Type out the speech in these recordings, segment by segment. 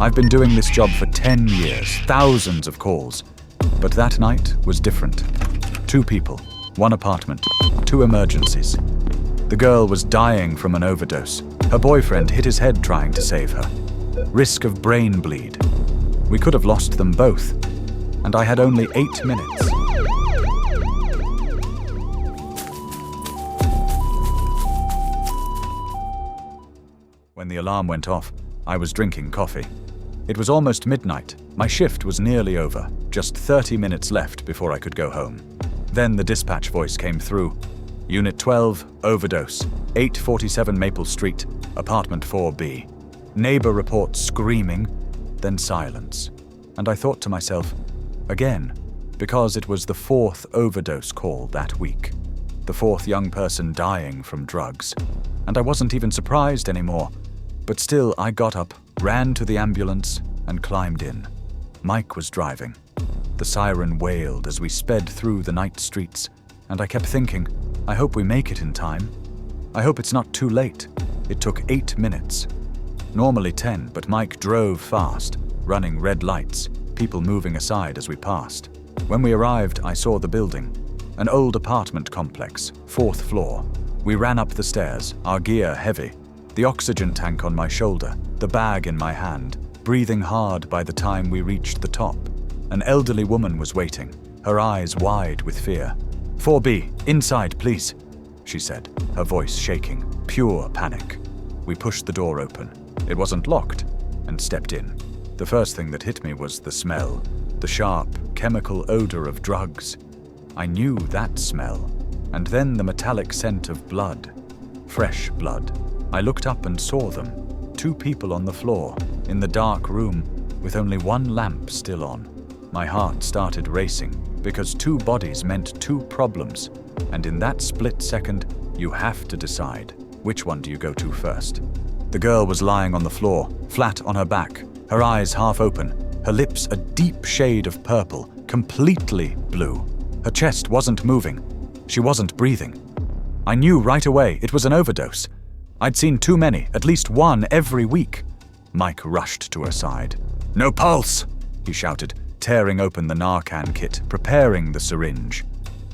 I've been doing this job for 10 years, thousands of calls. But that night was different. 2 people, 1 apartment, 2 emergencies. The girl was dying from an overdose. Her boyfriend hit his head trying to save her. Risk of brain bleed. We could have lost them both. And I had only 8 minutes. When the alarm went off, I was drinking coffee. It was almost midnight. My shift was nearly over, just 30 minutes left before I could go home. Then the dispatch voice came through. Unit 12, overdose, 847 Maple Street, apartment 4B. Neighbor reports screaming, then silence. And I thought to myself, again, because it was the 4th overdose call that week. The 4th young person dying from drugs. And I wasn't even surprised anymore. But still, I got up, ran to the ambulance, and climbed in. Mike was driving. The siren wailed as we sped through the night streets, and I kept thinking, I hope we make it in time. I hope it's not too late. It took 8 minutes. Normally 10, but Mike drove fast, running red lights, people moving aside as we passed. When we arrived, I saw the building. An old apartment complex, 4th floor. We ran up the stairs, our gear heavy. The oxygen tank on my shoulder, the bag in my hand, breathing hard by the time we reached the top. An elderly woman was waiting, her eyes wide with fear. 4B, inside, please, she said, her voice shaking, pure panic. We pushed the door open. It wasn't locked, and stepped in. The first thing that hit me was the smell, the sharp, chemical odor of drugs. I knew that smell, and then the metallic scent of blood, fresh blood. I looked up and saw them, 2 people on the floor, in the dark room, with only 1 lamp still on. My heart started racing, because 2 bodies meant 2 problems, and in that split second, you have to decide, which one do you go to first? The girl was lying on the floor, flat on her back, her eyes half open, her lips a deep shade of purple, completely blue. Her chest wasn't moving. She wasn't breathing. I knew right away it was an overdose. I'd seen too many, at least 1 every week. Mike rushed to her side. "No pulse!" he shouted, tearing open the Narcan kit, preparing the syringe.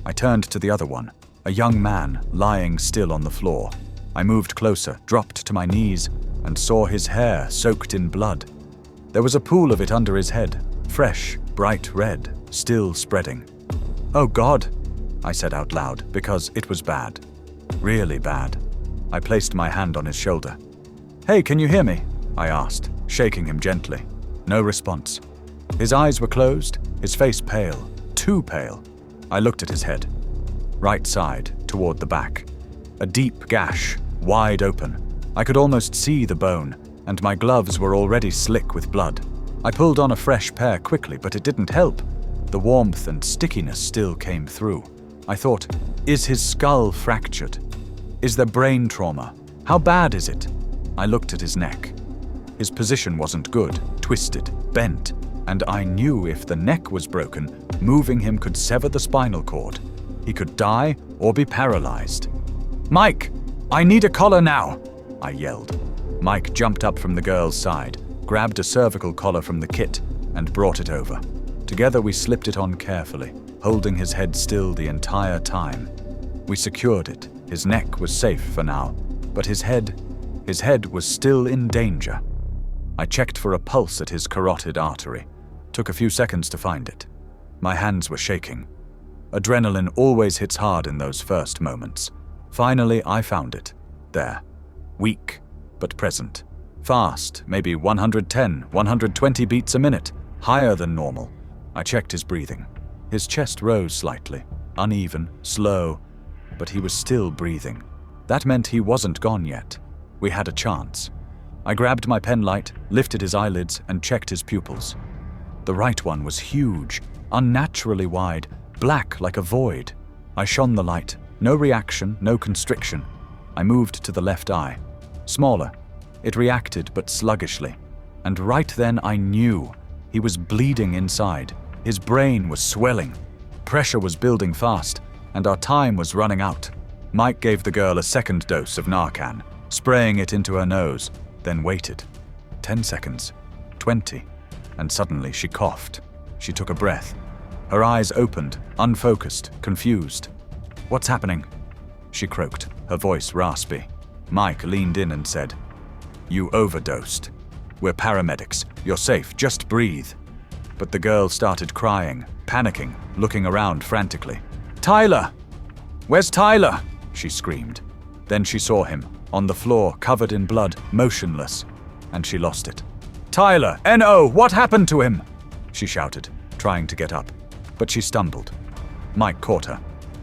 I turned to the other one, a young man lying still on the floor. I moved closer, dropped to my knees, and saw his hair soaked in blood. There was a pool of it under his head, fresh, bright red, still spreading. "Oh God," I said out loud, because it was bad. Really bad. I placed my hand on his shoulder. "Hey, can you hear me?" I asked, shaking him gently. No response. His eyes were closed, his face pale, too pale. I looked at his head. Right side, toward the back. A deep gash, wide open. I could almost see the bone, and my gloves were already slick with blood. I pulled on a fresh pair quickly, but it didn't help. The warmth and stickiness still came through. I thought, is his skull fractured? Is there brain trauma? How bad is it? I looked at his neck. His position wasn't good, twisted, bent, and I knew if the neck was broken, moving him could sever the spinal cord. He could die or be paralyzed. "Mike, I need a collar now!" I yelled. Mike jumped up from the girl's side, grabbed a cervical collar from the kit, and brought it over. Together we slipped it on carefully, holding his head still the entire time. We secured it. His neck was safe for now, but his head was still in danger. I checked for a pulse at his carotid artery. Took a few seconds to find it. My hands were shaking. Adrenaline always hits hard in those first moments. Finally, I found it. There. Weak, but present. Fast, maybe 110, 120 beats a minute. Higher than normal. I checked his breathing. His chest rose slightly. Uneven, slow. But he was still breathing. That meant he wasn't gone yet. We had a chance. I grabbed my pen light, lifted his eyelids, and checked his pupils. The right one was huge, unnaturally wide, black like a void. I shone the light. No reaction, no constriction. I moved to the left eye. Smaller. It reacted, but sluggishly. And right then I knew. He was bleeding inside. His brain was swelling. Pressure was building fast, and our time was running out. Mike gave the girl a second dose of Narcan, spraying it into her nose, then waited. 10 seconds. 20. And suddenly she coughed. She took a breath. Her eyes opened, unfocused, confused. "What's happening?" she croaked, her voice raspy. Mike leaned in and said, "You overdosed. We're paramedics. You're safe. Just breathe." But the girl started crying, panicking, looking around frantically. "Tyler! Where's Tyler?" she screamed. Then she saw him, on the floor, covered in blood, motionless, and she lost it. "Tyler! N.O. What happened to him?" she shouted, trying to get up. But she stumbled. Mike caught her.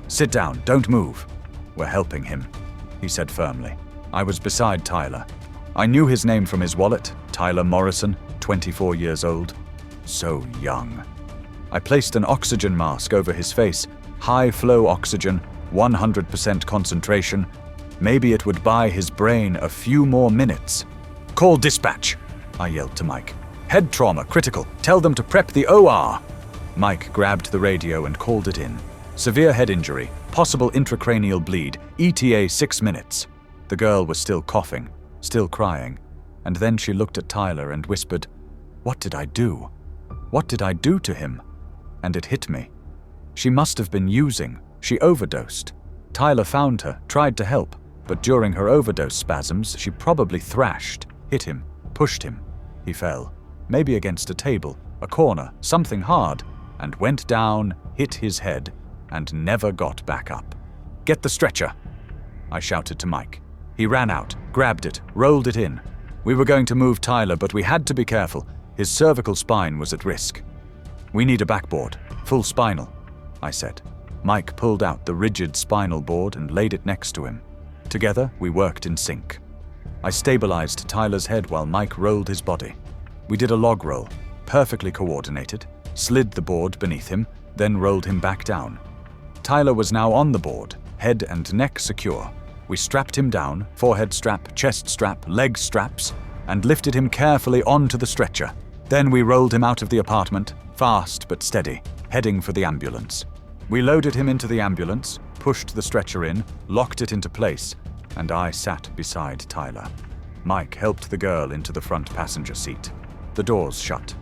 "Sit down, don't move. We're helping him," he said firmly. I was beside Tyler. I knew his name from his wallet, Tyler Morrison, 24 years old. So young. I placed an oxygen mask over his face, high-flow oxygen, 100% concentration. Maybe it would buy his brain a few more minutes. "Call dispatch," I yelled to Mike. "Head trauma, critical. Tell them to prep the OR." Mike grabbed the radio and called it in. "Severe head injury, possible intracranial bleed, ETA 6 minutes. The girl was still coughing, still crying, and then she looked at Tyler and whispered, "What did I do? What did I do to him?" And it hit me. She must have been using. She overdosed. Tyler found her, tried to help, but during her overdose spasms, she probably thrashed, hit him, pushed him. He fell, maybe against a table, a corner, something hard, and went down, hit his head, and never got back up. "Get the stretcher," I shouted to Mike. He ran out, grabbed it, rolled it in. We were going to move Tyler, but we had to be careful. His cervical spine was at risk. "We need a backboard, full spinal," I said. Mike pulled out the rigid spinal board and laid it next to him. Together, we worked in sync. I stabilized Tyler's head while Mike rolled his body. We did a log roll, perfectly coordinated, slid the board beneath him, then rolled him back down. Tyler was now on the board, head and neck secure. We strapped him down, forehead strap, chest strap, leg straps, and lifted him carefully onto the stretcher. Then we rolled him out of the apartment, fast but steady, heading for the ambulance. We loaded him into the ambulance, pushed the stretcher in, locked it into place, and I sat beside Tyler. Mike helped the girl into the front passenger seat. The doors shut.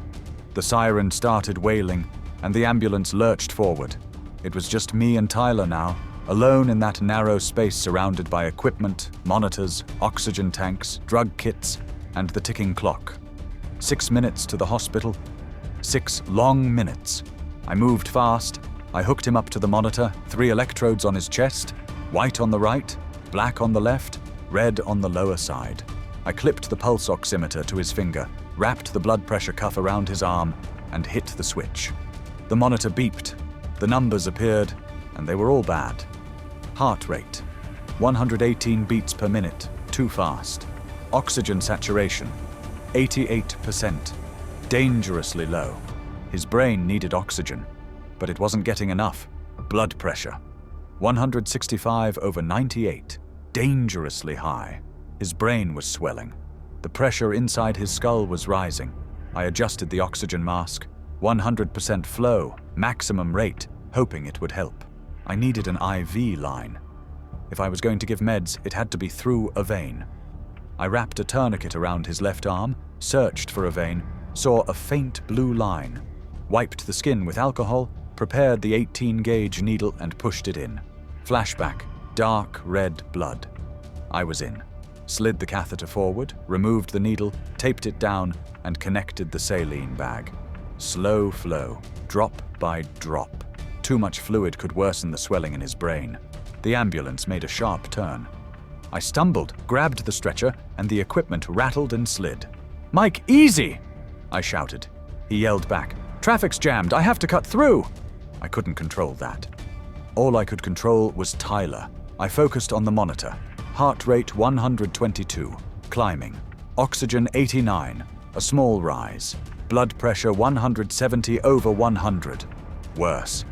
The siren started wailing, and the ambulance lurched forward. It was just me and Tyler now, alone in that narrow space surrounded by equipment, monitors, oxygen tanks, drug kits, and the ticking clock. 6 minutes to the hospital. 6 long minutes. I moved fast. I hooked him up to the monitor, 3 electrodes on his chest, white on the right, black on the left, red on the lower side. I clipped the pulse oximeter to his finger, wrapped the blood pressure cuff around his arm, and hit the switch. The monitor beeped. The numbers appeared, and they were all bad. Heart rate, 118 beats per minute, too fast. Oxygen saturation, 88%, dangerously low. His brain needed oxygen, but it wasn't getting enough. Blood pressure, 165/98, dangerously high. His brain was swelling. The pressure inside his skull was rising. I adjusted the oxygen mask, 100% flow, maximum rate, hoping it would help. I needed an IV line. If I was going to give meds, it had to be through a vein. I wrapped a tourniquet around his left arm, searched for a vein, saw a faint blue line, wiped the skin with alcohol, prepared the 18-gauge needle and pushed it in. Flashback, dark red blood. I was in. Slid the catheter forward, removed the needle, taped it down, and connected the saline bag. Slow flow, drop by drop. Too much fluid could worsen the swelling in his brain. The ambulance made a sharp turn. I stumbled, grabbed the stretcher, and the equipment rattled and slid. "Mike, easy!" I shouted. He yelled back, "Traffic's jammed, I have to cut through!" I couldn't control that. All I could control was Tyler. I focused on the monitor. Heart rate 122, climbing. Oxygen 89, a small rise. Blood pressure 170/100. Worse.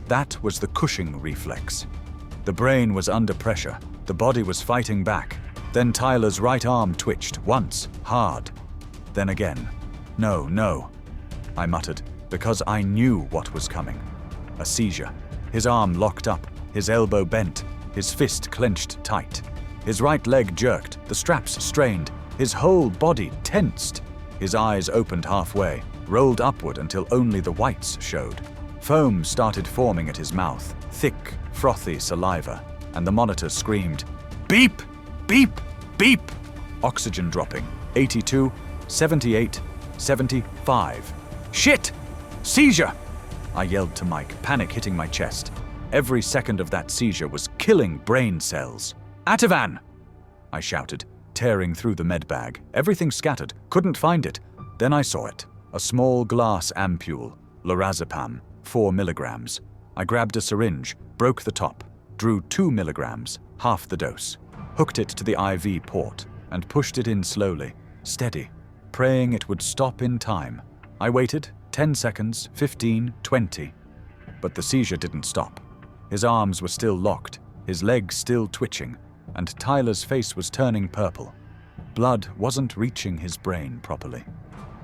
That was the Cushing reflex. The brain was under pressure. The body was fighting back. Then Tyler's right arm twitched, once, hard. Then again. No, I muttered, because I knew what was coming. A seizure. His arm locked up, his elbow bent, his fist clenched tight. His right leg jerked, the straps strained, his whole body tensed. His eyes opened halfway, rolled upward until only the whites showed. Foam started forming at his mouth, thick, frothy saliva, and the monitor screamed, "Beep! Beep! Beep!" Oxygen dropping, 82, 78, 75. "Shit! Seizure!" I yelled to Mike, panic hitting my chest. Every second of that seizure was killing brain cells. "Ativan!" I shouted, tearing through the med bag. Everything scattered, couldn't find it. Then I saw it. A small glass ampule, lorazepam, 4 milligrams. I grabbed a syringe, broke the top, drew 2 milligrams, half the dose, hooked it to the IV port, and pushed it in slowly, steady, praying it would stop in time. I waited, 10 seconds, 15, 20. But the seizure didn't stop. His arms were still locked, his legs still twitching, and Tyler's face was turning purple. Blood wasn't reaching his brain properly.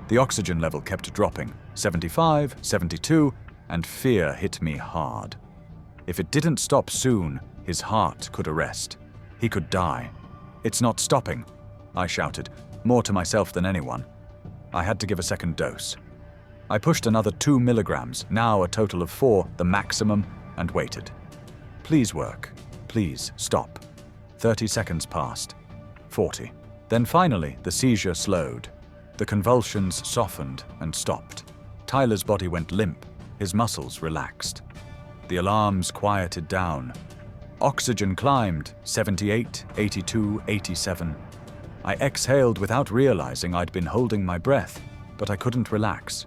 The oxygen level kept dropping, 75, 72, and fear hit me hard. If it didn't stop soon, his heart could arrest. He could die. "It's not stopping," I shouted, more to myself than anyone. I had to give a second dose. I pushed another 2 milligrams, now a total of 4, the maximum, and waited. "Please work. Please stop." 30 seconds passed. 40. Then finally, the seizure slowed. The convulsions softened and stopped. Tyler's body went limp, his muscles relaxed. The alarms quieted down. Oxygen climbed, 78, 82, 87. I exhaled without realizing I'd been holding my breath, but I couldn't relax.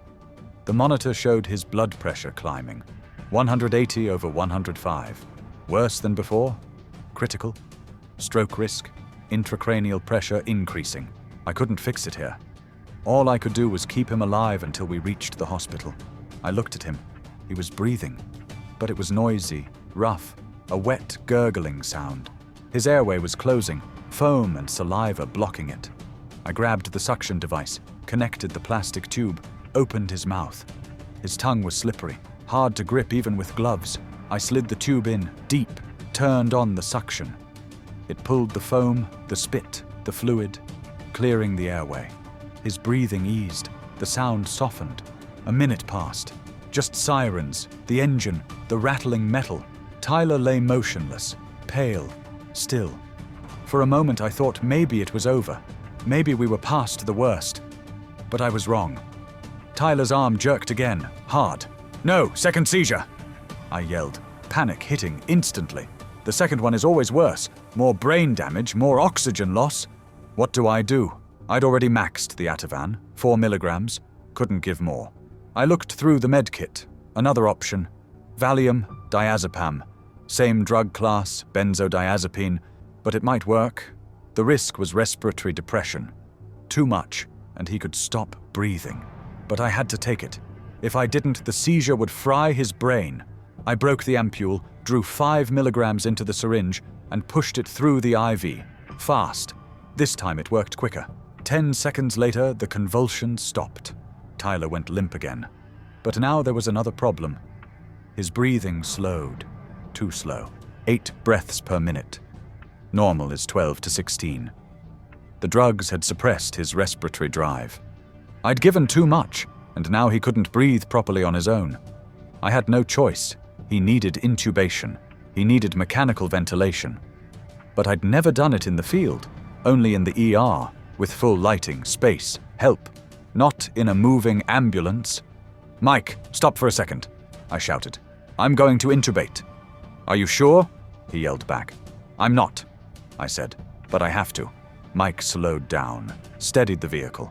The monitor showed his blood pressure climbing, 180 over 105. Worse than before? Critical? Stroke risk? Intracranial pressure increasing. I couldn't fix it here. All I could do was keep him alive until we reached the hospital. I looked at him. He was breathing, but it was noisy, rough, a wet, gurgling sound. His airway was closing, foam and saliva blocking it. I grabbed the suction device, connected the plastic tube, opened his mouth. His tongue was slippery, hard to grip even with gloves. I slid the tube in, deep, turned on the suction. It pulled the foam, the spit, the fluid, clearing the airway. His breathing eased, the sound softened. A minute passed. Just sirens, the engine, the rattling metal. Tyler lay motionless, pale, still. For a moment I thought maybe it was over. Maybe we were past the worst. But I was wrong. Tyler's arm jerked again, hard. "No, second seizure!" I yelled, panic hitting instantly. The second one is always worse. More brain damage, more oxygen loss. What do? I'd already maxed the Ativan, 4 milligrams. Couldn't give more. I looked through the med kit. Another option. Valium, diazepam. Same drug class, benzodiazepine. But it might work. The risk was respiratory depression. Too much, and he could stop breathing. But I had to take it. If I didn't, the seizure would fry his brain. I broke the ampule, drew 5 milligrams into the syringe, and pushed it through the IV. Fast. This time it worked quicker. 10 seconds later, the convulsions stopped. Tyler went limp again. But now there was another problem. His breathing slowed. Too slow. 8 breaths per minute. Normal is 12 to 16. The drugs had suppressed his respiratory drive. I'd given too much, and now he couldn't breathe properly on his own. I had no choice. He needed intubation. He needed mechanical ventilation. But I'd never done it in the field, only in the ER, with full lighting, space, help. Not in a moving ambulance. "Mike, stop for a second," I shouted. "I'm going to intubate." "Are you sure?" he yelled back. "I'm not," I said, "but I have to." Mike slowed down, steadied the vehicle.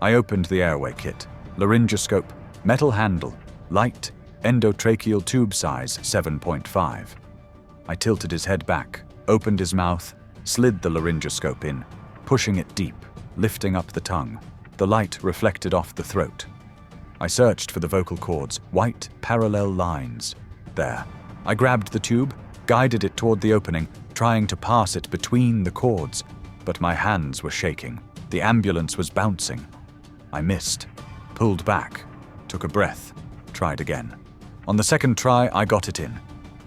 I opened the airway kit. Laryngoscope, metal handle, light, endotracheal tube size 7.5. I tilted his head back, opened his mouth, slid the laryngoscope in, pushing it deep, lifting up the tongue. The light reflected off the throat. I searched for the vocal cords, white, parallel lines. There. I grabbed the tube, guided it toward the opening, trying to pass it between the cords, but my hands were shaking. The ambulance was bouncing. I missed, pulled back, took a breath, tried again. On the second try, I got it in.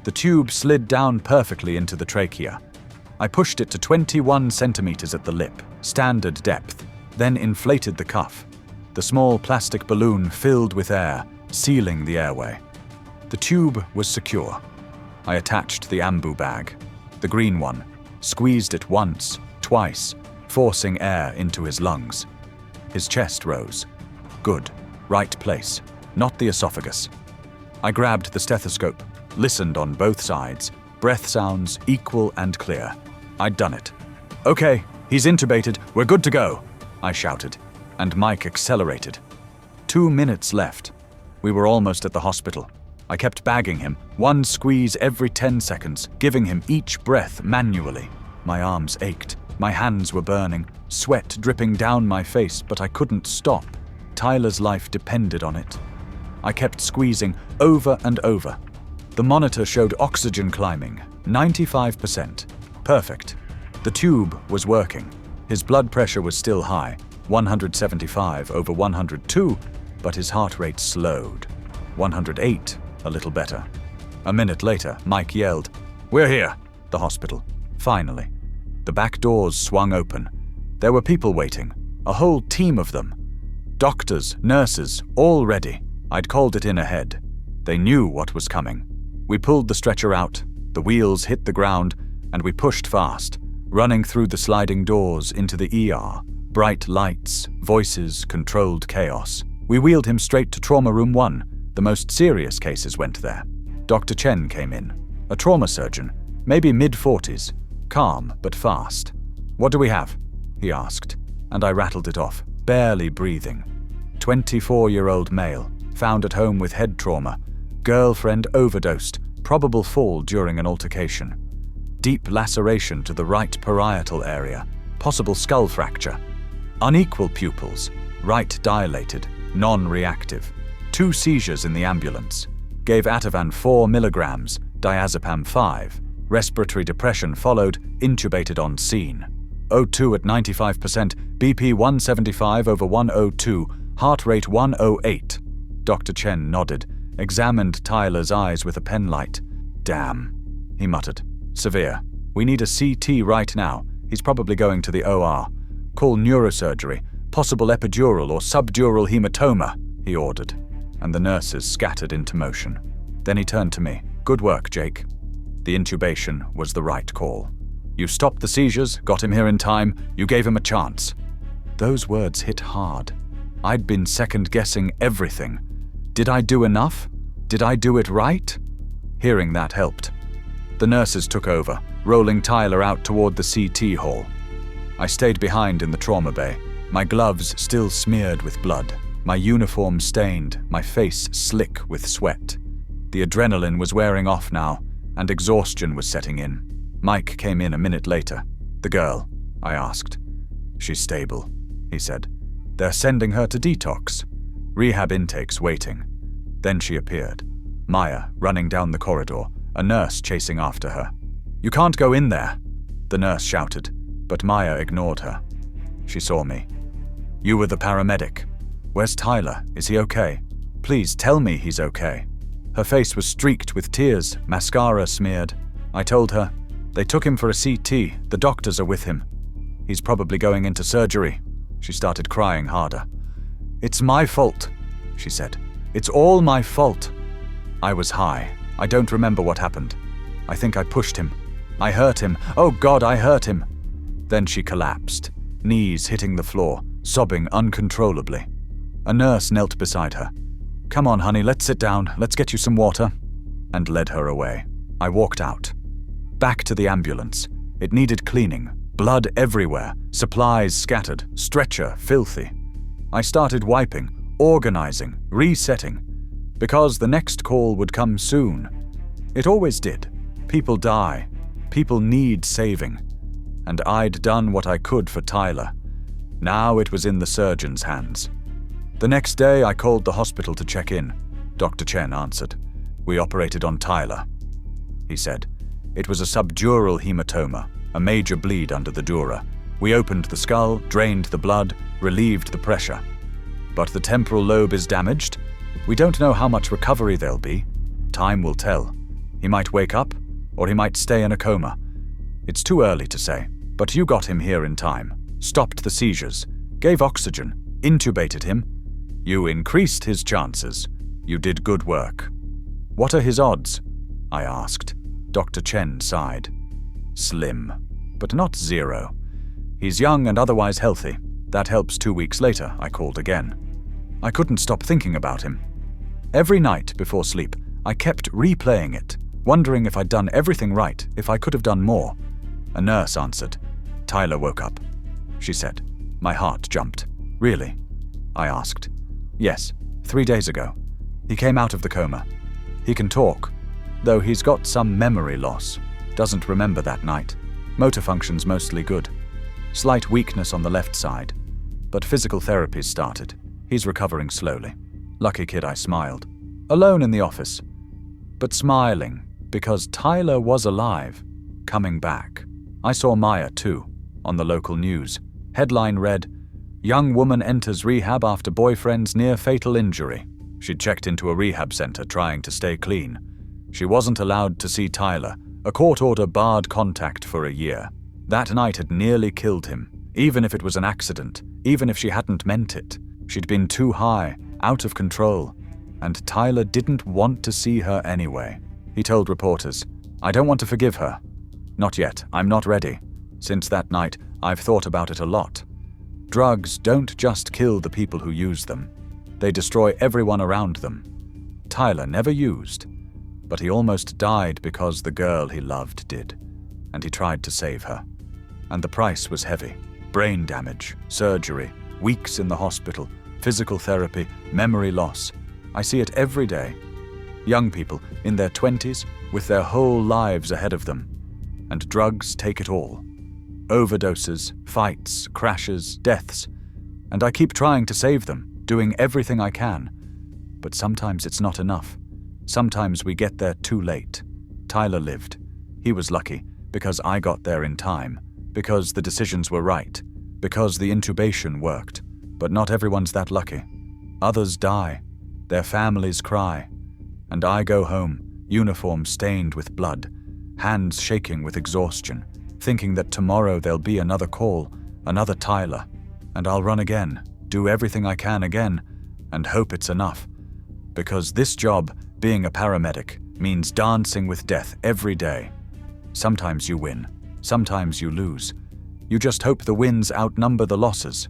The tube slid down perfectly into the trachea. I pushed it to 21 centimeters at the lip, standard depth, then inflated the cuff, the small plastic balloon filled with air, sealing the airway. The tube was secure. I attached the ambu bag, the green one, squeezed it once, twice, forcing air into his lungs. His chest rose. Good. Right place. Not the esophagus. I grabbed the stethoscope, listened on both sides, breath sounds equal and clear. I'd done it. "Okay, he's intubated, we're good to go," I shouted, and Mike accelerated. 2 minutes left. We were almost at the hospital. I kept bagging him, one squeeze every 10 seconds, giving him each breath manually. My arms ached, my hands were burning, sweat dripping down my face, but I couldn't stop. Tyler's life depended on it. I kept squeezing over and over. The monitor showed oxygen climbing, 95%. Perfect. The tube was working. His blood pressure was still high, 175/102, but his heart rate slowed. 108, a little better. A minute later, Mike yelled, "We're here!" The hospital. Finally. The back doors swung open. There were people waiting, a whole team of them. Doctors, nurses, all ready. I'd called it in ahead. They knew what was coming. We pulled the stretcher out, the wheels hit the ground, and we pushed fast, running through the sliding doors into the ER. Bright lights, voices, controlled chaos. We wheeled him straight to Trauma Room 1. The most serious cases went there. Dr. Chen came in, a trauma surgeon, maybe mid-40s, calm but fast. "What do we have?" he asked, and I rattled it off, barely breathing. 24-year-old male, found at home with head trauma, girlfriend overdosed, probable fall during an altercation. Deep laceration to the right parietal area, possible skull fracture. Unequal pupils, right dilated, non-reactive. 2 seizures in the ambulance. Gave Ativan 4 milligrams, diazepam 5. Respiratory depression followed, intubated on scene. O2 at 95%, BP 175/102, heart rate 108. Dr. Chen nodded, examined Tyler's eyes with a penlight. "Damn," he muttered. "Severe. We need a CT right now. He's probably going to the OR. Call neurosurgery. Possible epidural or subdural hematoma," he ordered, and the nurses scattered into motion. Then he turned to me. "Good work, Jake. The intubation was the right call. You stopped the seizures, got him here in time, you gave him a chance." Those words hit hard. I'd been second-guessing everything. Did I do enough? Did I do it right? Hearing that helped. The nurses took over, rolling Tyler out toward the CT hall. I stayed behind in the trauma bay, my gloves still smeared with blood, my uniform stained, my face slick with sweat. The adrenaline was wearing off now, and exhaustion was setting in. Mike came in a minute later. "The girl?" I asked. "She's stable," he said. "They're sending her to detox. Rehab intake's waiting." Then she appeared. Maya, running down the corridor, a nurse chasing after her. "You can't go in there," the nurse shouted, but Maya ignored her. She saw me. "You were the paramedic. Where's Tyler? Is he okay? Please tell me he's okay." Her face was streaked with tears, mascara smeared. I told her, "They took him for a CT. The doctors are with him. He's probably going into surgery." She started crying harder. "It's my fault," she said. "It's all my fault." I was high. I don't remember what happened. I think I pushed him. I hurt him. Oh God, I hurt him. Then she collapsed, knees hitting the floor, sobbing uncontrollably. A nurse knelt beside her. "Come on, honey, let's sit down. Let's get you some water," and led her away. I walked out. Back to the ambulance. It needed cleaning. Blood everywhere, supplies scattered, stretcher filthy. I started wiping, organizing, resetting, because the next call would come soon. It always did. People die. People need saving. And I'd done what I could for Tyler. Now it was in the surgeon's hands. The next day I called the hospital to check in. Dr. Chen answered. "We operated on Tyler," he said. "It was a subdural hematoma, a major bleed under the dura. We opened the skull, drained the blood, relieved the pressure. But the temporal lobe is damaged. We don't know how much recovery there'll be. Time will tell. He might wake up, or he might stay in a coma. It's too early to say, but you got him here in time. Stopped the seizures, gave oxygen, intubated him. You increased his chances. You did good work. What are his odds? I asked. Dr. Chen sighed. Slim, but not zero. He's young and otherwise healthy. That helps. 2 weeks later, I called again. I couldn't stop thinking about him. Every night before sleep, I kept replaying it, wondering if I'd done everything right, if I could have done more. A nurse answered. Tyler woke up, she said. My heart jumped. Really? I asked. Yes, 3 days ago. He came out of the coma. He can talk, though he's got some memory loss. Doesn't remember that night. Motor function's mostly good. Slight weakness on the left side. But physical therapy's started. He's recovering slowly. Lucky kid, I smiled. Alone in the office. But smiling, because Tyler was alive, coming back. I saw Maya, too, on the local news. Headline read, Young woman enters rehab after boyfriend's near-fatal injury. She'd checked into a rehab center trying to stay clean. She wasn't allowed to see Tyler. A court order barred contact for a year. That night had nearly killed him, even if it was an accident, even if she hadn't meant it. She'd been too high, out of control, and Tyler didn't want to see her anyway. He told reporters, I don't want to forgive her. Not yet, I'm not ready. Since that night, I've thought about it a lot. Drugs don't just kill the people who use them. They destroy everyone around them. Tyler never used, but he almost died because the girl he loved did, and he tried to save her. And the price was heavy. Brain damage, surgery, weeks in the hospital, physical therapy, memory loss. I see it every day. Young people in their 20s with their whole lives ahead of them. And drugs take it all. Overdoses, fights, crashes, deaths. And I keep trying to save them, doing everything I can. But sometimes it's not enough. Sometimes we get there too late. Tyler lived. He was lucky because I got there in time, because the decisions were right, because the intubation worked. But not everyone's that lucky. Others die. Their families cry. And I go home, uniform stained with blood, hands shaking with exhaustion, thinking that tomorrow there'll be another call, another Tyler, and I'll run again, do everything I can again, and hope it's enough. Because this job, being a paramedic, means dancing with death every day. Sometimes you win, sometimes you lose. You just hope the wins outnumber the losses.